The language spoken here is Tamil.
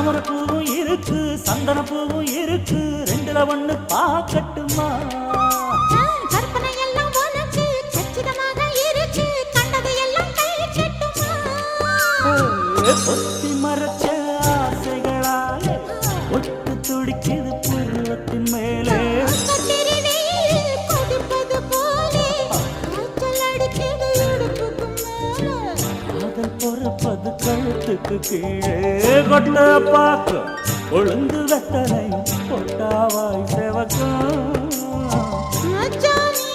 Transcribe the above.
தாமரை பூவும் இருக்கு சந்தன பூவும் இருக்கு ரெண்டுல ஒண்ணு பாக்கட்டுமா கற்பனை எல்லாம் உனக்கு சச்சிதமாக இருக்கு கண்டது எல்லாம் கை கட்டுமா பொத்தி மறைச்ச ஆசைகளாலே ஒட்டு துடிக்குது புருவத்தின் மேலே கொதிப்பது போலே காய்ச்சல் அடிக்குது இடுப்புக்கு மேலே காதல் பொறப்பது கழுத்துக்கு கீழே கொட்ட பாக்கு ஒழுங்கு வெத்தனை கொட்டாவாய் செவக்கும் மச்சானே